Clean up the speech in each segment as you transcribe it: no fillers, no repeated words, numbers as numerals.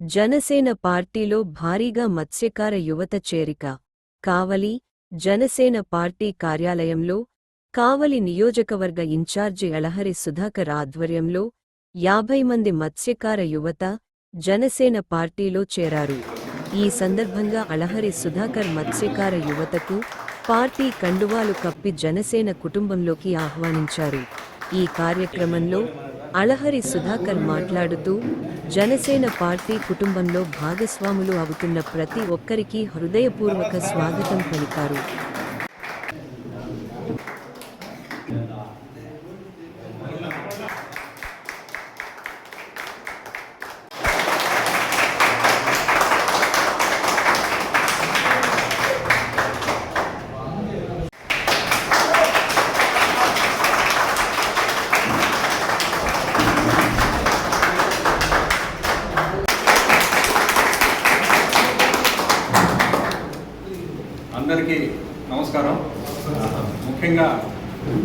జనసేన పార్టీలో భారీగా మత్స్యకార యువత చేరిక. కావలి జనసేన పార్టీ కార్యాలయంలో కావలి నియోజకవర్గ ఇన్ఛార్జి అళహరి సుధాకర్ ఆధ్వర్యంలో 50 మంది మత్స్యకార యువత జనసేన పార్టీలో చేరారు. ఈ సందర్భంగా అళహరి సుధాకర్ మత్స్యకార యువతకు పార్టీ కండువాలు కప్పి జనసేన కుటుంబంలోకి ఆహ్వానించారు. ఈ కార్యక్రమంలో అళహరి సుధాకర్ మాట్లాడుతూ జనసేన పార్టీ కుటుంబంలో భాగస్వాములు అవుతున్న ప్రతి ఒక్కరికి హృదయపూర్వక స్వాగతం పలికారు. అందరికీ నమస్కారం. ముఖ్యంగా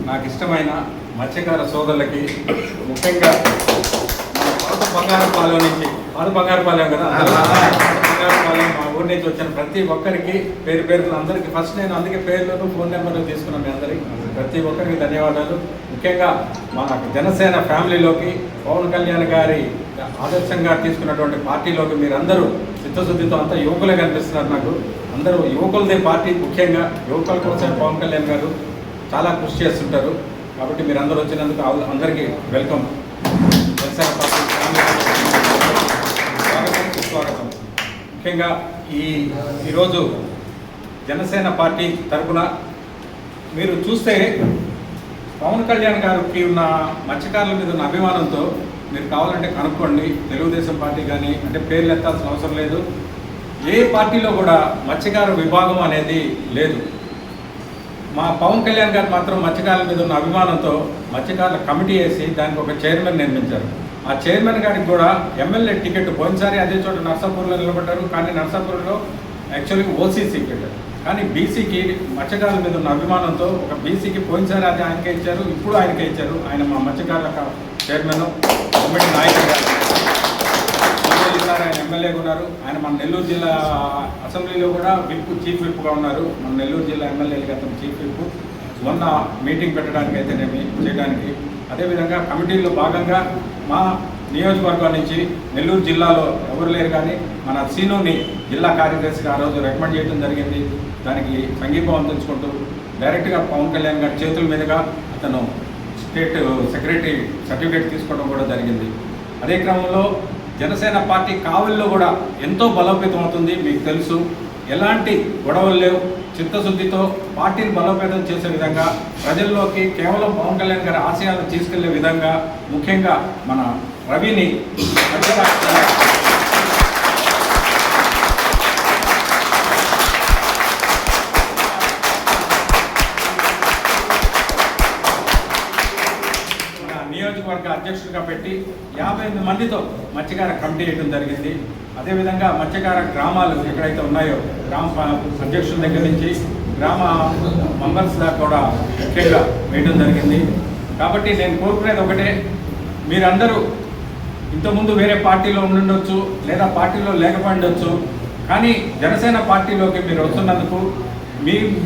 నాకు ఇష్టమైన మత్స్యకార సోదరులకి, ముఖ్యంగా బంగారపాలెం నుంచి బంగారపాలెం కదా, బంగారపాలెం మా ఊరి నుంచి వచ్చిన ప్రతి ఒక్కరికి పేరు పేరున అందరికీ ఫస్ట్ నేను అందుకే పేర్లను ఫోన్ నెంబర్లు తీసుకున్నాను. మీ అందరికీ ప్రతి ఒక్కరికి ధన్యవాదాలు. ముఖ్యంగా మన జనసేన ఫ్యామిలీలోకి పవన్ కళ్యాణ్ గారి ఆదర్శంగా తీసుకున్నటువంటి పార్టీలోకి మీరందరూ చిత్తశుద్ధితో అంతా యువకులే కనిపిస్తున్నారు. నాకు అందరూ యువకులదే పార్టీ, ముఖ్యంగా యువకుల కోసం పవన్ కళ్యాణ్ గారు చాలా కృషి చేస్తుంటారు. కాబట్టి మీరు అందరూ వచ్చినందుకు అందరికీ వెల్కమ్. జనసేన పార్టీ స్వాగతం. ముఖ్యంగా ఈరోజు జనసేన పార్టీ తరఫున మీరు చూస్తే పవన్ కళ్యాణ్ గారికి ఉన్న మత్స్యకారుల మీద ఉన్న అభిమానంతో మీరు కావాలంటే కనుక్కోండి. తెలుగుదేశం పార్టీ కానీ అంటే పేర్లు ఎత్తాల్సిన అవసరం లేదు. ఏ పార్టీలో కూడా మత్స్యకార విభాగం అనేది లేదు. మా పవన్ కళ్యాణ్ గారు మాత్రం మత్స్యకారుల మీద ఉన్న అభిమానంతో మత్స్యకారుల కమిటీ వేసి దానికి ఒక చైర్మన్ నిర్మించారు. ఆ చైర్మన్ గారికి కూడా ఎమ్మెల్యే టికెట్ పోయినసారి అదే చోట నర్సాపూర్లో నిలబడ్డారు. కానీ నర్సాపూర్లో యాక్చువల్గా ఓసీసీ పెట్టారు. కానీ బీసీకి మత్స్యకారుల మీద ఉన్న అభిమానంతో ఒక బీసీకి పోయినసారి అది ఆయనకే ఇచ్చారు, ఇప్పుడు ఆయనకే ఇచ్చారు. ఆయన మా మత్స్యకారుల చైర్మన్ కమిటీ నాయకుడు గారు. ఆయన ఎమ్మెల్యేగా ఉన్నారు. ఆయన మన నెల్లూరు జిల్లా అసెంబ్లీలో కూడా చీఫ్ విప్గా ఉన్నారు. మన నెల్లూరు జిల్లా ఎమ్మెల్యేలకి అతను చీఫ్ విప్. మొన్న మీటింగ్ పెట్టడానికి అయితేనేమి చేయడానికి, అదేవిధంగా కమిటీలో భాగంగా మా నియోజకవర్గం నుంచి నెల్లూరు జిల్లాలో ఎవరు లేరు కానీ మన సీనుని జిల్లా కార్యదర్శిగా ఆ రోజు రికమెండ్ చేయడం జరిగింది. దానికి సంఘీభావం తెలుసుకుంటూ డైరెక్ట్గా పవన్ కళ్యాణ్ గారి చేతుల మీదుగా అతను స్టేట్ సెక్రటరీ సర్టిఫికేట్ తీసుకోవడం కూడా జరిగింది. అదే క్రమంలో జనసేన పార్టీ కావలిలో కూడా ఎంతో బలోపేతం అవుతుంది. మీకు తెలుసు, ఎలాంటి గొడవలు లేవు. చిత్తశుద్ధితో పార్టీని బలోపేతం చేసే విధంగా, ప్రజల్లోకి కేవలం పవన్ కళ్యాణ్ గారి ఆశయాలను తీసుకెళ్లే విధంగా, ముఖ్యంగా మన రవిని నియోజకవర్గ అధ్యక్షుడిగా పెట్టి 58 మందితో మత్స్యకార కమిటీ వేయడం జరిగింది. అదేవిధంగా మత్స్యకార గ్రామాలు ఎక్కడైతే ఉన్నాయో గ్రామ అధ్యక్షుల దగ్గర నుంచి గ్రామ మెంబర్స్ దాకా కూడా ముఖ్యంగా వేయడం జరిగింది. కాబట్టి నేను కోరుకునేది ఒకటే, మీరందరూ ఇంతకుముందు వేరే పార్టీలో ఉండుండొచ్చు, లేదా పార్టీలో లేకపోయిండొచ్చు, కానీ జనసేన పార్టీలోకి మీరు వస్తున్నందుకు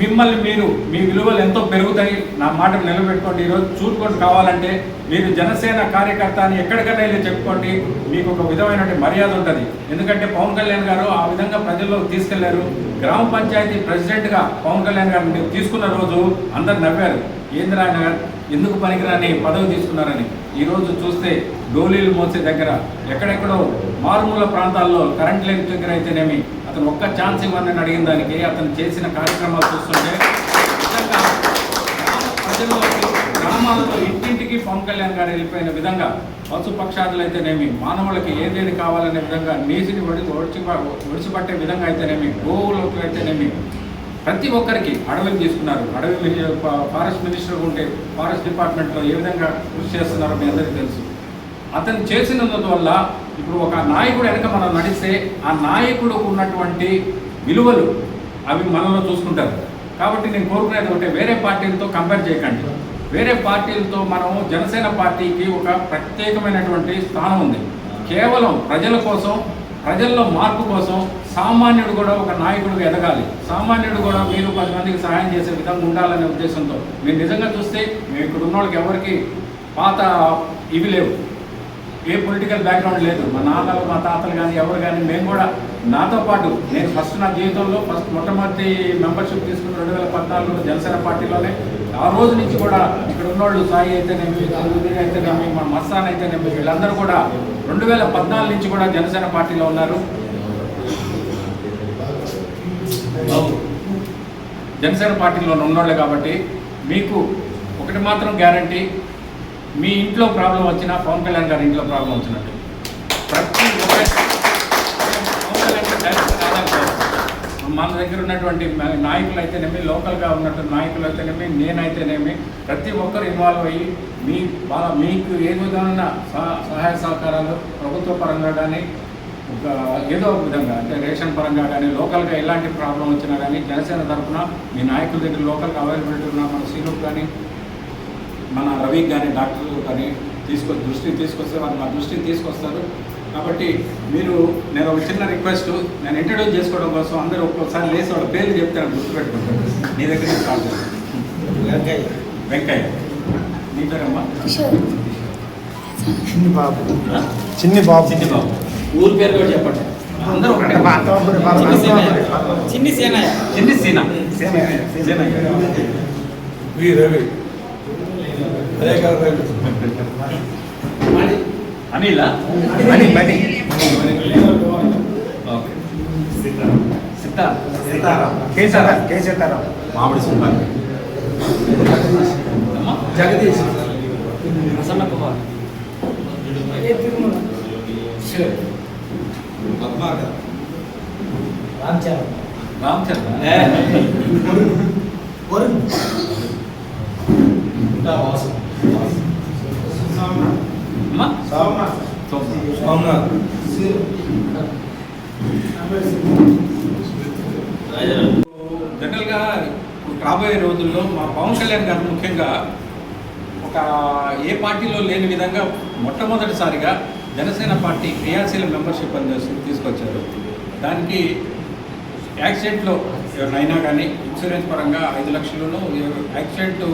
మిమ్మల్ని మీరు మీ విలువలు ఎంతో పెరుగుతాయి. నా మాటను నిలబెట్టుకోండి. ఈరోజు చూసుకొని కావాలంటే మీరు జనసేన కార్యకర్త అని ఎక్కడికైనా వెళ్ళి చెప్పుకోండి. మీకు ఒక విధమైన మర్యాద ఉంటుంది. ఎందుకంటే పవన్ కళ్యాణ్ గారు ఆ విధంగా ప్రజల్లోకి తీసుకెళ్లారు. గ్రామ పంచాయతీ ప్రెసిడెంట్గా పవన్ కళ్యాణ్ గారు మీరు తీసుకున్న రోజు అందరు నవ్వారు. ఏంద్ర ఆయన ఎందుకు పనికిరాని పదవి తీసుకున్నారని. ఈరోజు చూస్తే డోలీలు మోసే దగ్గర, ఎక్కడెక్కడో మారుమూల ప్రాంతాల్లో కరెంట్ లైన్ దగ్గర అయితేనేమి అతను ఒక్క ఛాన్స్ ఇవ్వని అడిగిన దానికి అతను చేసిన కార్యక్రమాలు చూస్తుంటే నిజంగా ప్రజల్లోకి, గ్రామాల్లో ఇంటింటికి పవన్ కళ్యాణ్ గారు వెళ్ళిపోయిన విధంగా, పశుపక్షాదులు అయితేనేమి, మానవులకి ఏదేది కావాలనే విధంగా, నీటిని ఒడిచిపట్టే విధంగా అయితేనేమి, గోవులకు అయితేనేమి, ప్రతి ఒక్కరికి అడవిని తీసుకున్నారు. అడవి ఫారెస్ట్ మినిస్టర్ ఉంటే ఫారెస్ట్ డిపార్ట్మెంట్లో ఏ విధంగా కృషి చేస్తున్నారో మీ అందరికీ తెలుసు. అతను చేసినందువల్ల ఇప్పుడు ఒక నాయకుడు వెనక మనం నడిస్తే ఆ నాయకుడుకు ఉన్నటువంటి విలువలు అవి మనలో చూసుకుంటారు. కాబట్టి నేను కోరుకునేది ఒకటే, వేరే పార్టీలతో కంపేర్ చేయకండి. వేరే పార్టీలతో మనం జనసేన పార్టీకి ఒక ప్రత్యేకమైనటువంటి స్థానం ఉంది. కేవలం ప్రజల కోసం ప్రజల్లో మార్పు కోసం సామాన్యుడు కూడా ఒక నాయకుడిగా ఎదగాలి, సామాన్యుడు కూడా మీరు 10 మందికి సహాయం చేసే విధంగా ఉండాలనే ఉద్దేశంతో మీరు నిజంగా చూస్తే మేము ఇక్కడ ఉన్న వాళ్ళకి ఎవరికి పాత ఇవి లేవు, ఏ పొలిటికల్ బ్యాక్గ్రౌండ్ లేదు. మా నాన్నలు మా తాతలు కానీ ఎవరు కానీ మేము కూడా నాతో పాటు నేను ఫస్ట్ నా జీవితంలో మొట్టమొదటి మెంబర్షిప్ తీసుకున్న 2014లో జనసేన పార్టీలోనే. ఆ రోజు నుంచి కూడా ఇక్కడ ఉన్నోళ్ళు సాయి అయితేనేమి, తెలుగుదేశం అయితేనేమి, మన మస్తాన్ అయితేనేమి, వీళ్ళందరూ కూడా 2014 నుంచి కూడా జనసేన పార్టీలో ఉన్నారు. జనసేన పార్టీలో ఉన్నోళ్ళే కాబట్టి మీకు ఒకటి మాత్రం గ్యారంటీ, మీ ఇంట్లో ప్రాబ్లం వచ్చినా పవన్ కళ్యాణ్ గారి ఇంట్లో ప్రాబ్లం వచ్చినట్టు ప్రతి పవన్ కళ్యాణ్ డైరెక్ట్ ఆధార్ మన దగ్గర ఉన్నటువంటి నాయకులు అయితేనేమి, లోకల్గా ఉన్నటువంటి నాయకులు అయితేనేమి, నేనైతేనేమి ప్రతి ఒక్కరు ఇన్వాల్వ్ అయ్యి మీకు ఏ విధమైన సహాయ సహకారాలు ప్రభుత్వ పరంగా కానీ ఏదో ఒక విధంగా అంటే రేషన్ పరంగా కానీ లోకల్గా ఎలాంటి ప్రాబ్లం వచ్చినా కానీ జనసేన తరఫున మీ నాయకుల దగ్గర లోకల్గా అవైలబిలిటీ ఉన్న మన సీనుకు కానీ మన రవికి కానీ డాక్టర్లు కానీ దృష్టికి తీసుకొస్తే వాళ్ళు మా దృష్టికి తీసుకొస్తారు. కాబట్టి మీరు నేను ఒక చిన్న రిక్వెస్ట్, నేను ఇంట్రడ్యూస్ చేసుకోవడం కోసం అందరూ ఒక్కొక్కసారి లేసి వాళ్ళ పేర్లు చెప్తాను, గుర్తుపెట్టుకుంటాను. నీ దగ్గర స్టార్ట్ చేస్తాను. వెంకయ్య. నీ పేరమ్మా? చిన్ని బాబు. ఊరి పేరు కూడా చెప్పండి. అందరూ చిన్ని సేనయ్య. చిన్ని సేనయ్య. రవి. అనిలా? ఓకే. సీతారాం. మామిడి సుందర్. జగదీష్. ప్రసన్న కుమార్. పద్మాకర్. రామచంద్ర. సోమనాథ్. జనరల్గా రాబోయే రోజుల్లో మా పవన్ కళ్యాణ్ గారు ముఖ్యంగా ఒక ఏ పార్టీలో లేని విధంగా మొట్టమొదటిసారిగా జనసేన పార్టీ క్రియాశీల మెంబర్షిప్ అని తీసుకొచ్చారు. దానికి యాక్సిడెంట్లో ఎవరినైనా కానీ ఇన్సూరెన్స్ పరంగా 5 లక్షలను, యాక్సిడెంట్లో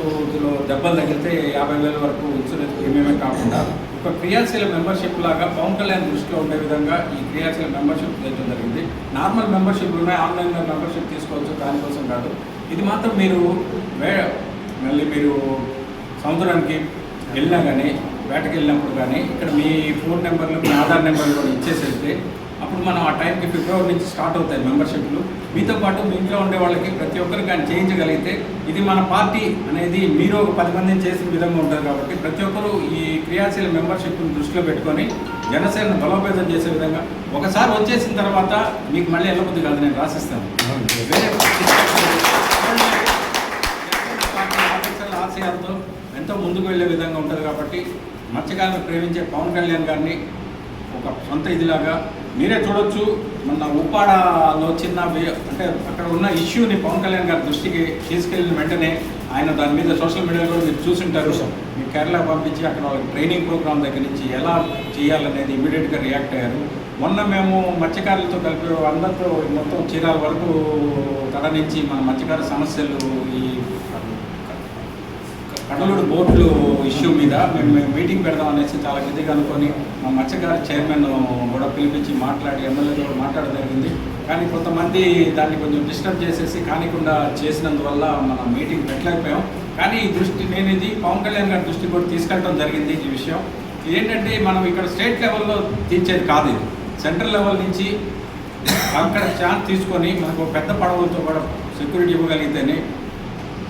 దెబ్బలు తగిలితే 50,000 వరకు ఇన్సూరెన్స్ ప్రీమియమే కాకుండా ఒక క్రియాశీల మెంబర్షిప్ లాగా పవన్ కళ్యాణ్ దృష్టిలో ఉండే విధంగా ఈ క్రియాశీల మెంబర్షిప్ చేయడం జరిగింది. నార్మల్ మెంబర్షిప్ ఉన్నాయి, ఆన్లైన్లో మెంబర్షిప్ తీసుకోవచ్చు, దానికోసం కాదు. ఇది మాత్రం మీరు మళ్ళీ మీరు సంవత్సరానికి వెళ్ళినా కానీ వేటకి వెళ్ళినప్పుడు కానీ ఇక్కడ మీ ఫోన్ నెంబర్లు, మీ ఆధార్ నెంబర్లు కూడా ఇచ్చేసి వెళ్తే అప్పుడు మనం ఆ టైంకి ఫిబ్రవరి నుంచి స్టార్ట్ అవుతాయి మెంబర్షిప్లు. మీతో పాటు మీ ఇంట్లో ఉండే వాళ్ళకి ప్రతి ఒక్కరికి కానీ చేయించగలిగితే ఇది మన పార్టీ అనేది మీరు ఒక 10 మందిని చేసిన విధంగా ఉంటుంది. కాబట్టి ప్రతి ఒక్కరూ ఈ క్రియాశీల మెంబర్షిప్ని దృష్టిలో పెట్టుకొని జనసేనను బలోపేతం చేసే విధంగా ఒకసారి వచ్చేసిన తర్వాత మీకు మళ్ళీ వెళ్ళబుద్ధి కాదు, నేను రాసిస్తాను. వేరే ఆశయాలతో ఎంతో ముందుకు వెళ్ళే విధంగా ఉంటుంది. కాబట్టి మత్స్యకారులను ప్రేమించే పవన్ కళ్యాణ్ గారిని ఒక సొంత ఇదిలాగా మీరే చూడొచ్చు. మొన్న ఉప్పాడలో చిన్న అంటే అక్కడ ఉన్న ఇష్యూని పవన్ కళ్యాణ్ గారి దృష్టికి తీసుకెళ్ళిన వెంటనే ఆయన దాని మీద సోషల్ మీడియాలో కూడా మీరు చూసుంటారు. మీరు కేరళ పంపించి అక్కడ వాళ్ళకి ట్రైనింగ్ ప్రోగ్రామ్ దగ్గర నుంచి ఎలా చేయాలనేది ఇమీడియట్గా రియాక్ట్ అయ్యారు. మొన్న మేము మత్స్యకారులతో కలిపి అందరితో మొత్తం చీరాల వరకు తరలించి మన మత్స్యకార సమస్యలు, ఈ కడలూరు బోట్లు ఇష్యూ మీద మేము మీటింగ్ పెడదాం అనేసి చాలా గట్టిగా అనుకొని మా మత్స్యకార చైర్మన్ కూడా పిలిపించి మాట్లాడి ఎమ్మెల్యేతో కూడా మాట్లాడడం జరిగింది. కానీ కొంతమంది దాన్ని కొంచెం డిస్టర్బ్ చేసేసి కానికుండా చేసినందువల్ల మన మీటింగ్ పెట్టలేకపోయాం. కానీ ఈ దృష్టి నేను ఇది పవన్ కళ్యాణ్ గారి దృష్టి కూడా తీసుకెళ్ళడం జరిగింది. ఈ విషయం ఏంటంటే మనం ఇక్కడ స్టేట్ లెవెల్లో తీర్చేది కాదు, ఇది సెంట్రల్ లెవెల్ నుంచి అక్కడ ఛాన్స్ తీసుకొని మనకు పెద్ద పడవలతో కూడా సెక్యూరిటీ ఇవ్వగలిగితేనే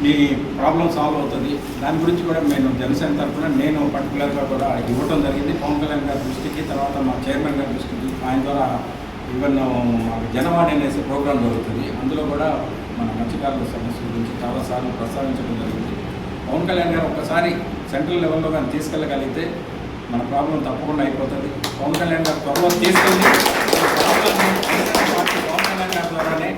మీ ప్రాబ్లం సాల్వ్ అవుతుంది. దాని గురించి కూడా నేను జనసేన తరఫున నేను పర్టికులర్గా కూడా ఇవ్వడం జరిగింది పవన్ కళ్యాణ్ గారి దృష్టికి. తర్వాత మా చైర్మన్ గారి దృష్టికి, ఆయన ద్వారా ఈవెన్ మాకు జనవాణి అనేసి ప్రోగ్రాం జరుగుతుంది. అందులో కూడా మన మత్స్యకారుల సమస్యల గురించి చాలాసార్లు ప్రస్తావించడం జరిగింది. పవన్ కళ్యాణ్ గారు ఒక్కసారి సెంట్రల్ లెవెల్లో కానీ తీసుకెళ్ళగలిగితే మన ప్రాబ్లం తప్పకుండా అయిపోతుంది. పవన్ కళ్యాణ్ గారు త్వరలో తీసుకెళ్ళి పవన్ కళ్యాణ్ గారి ద్వారానే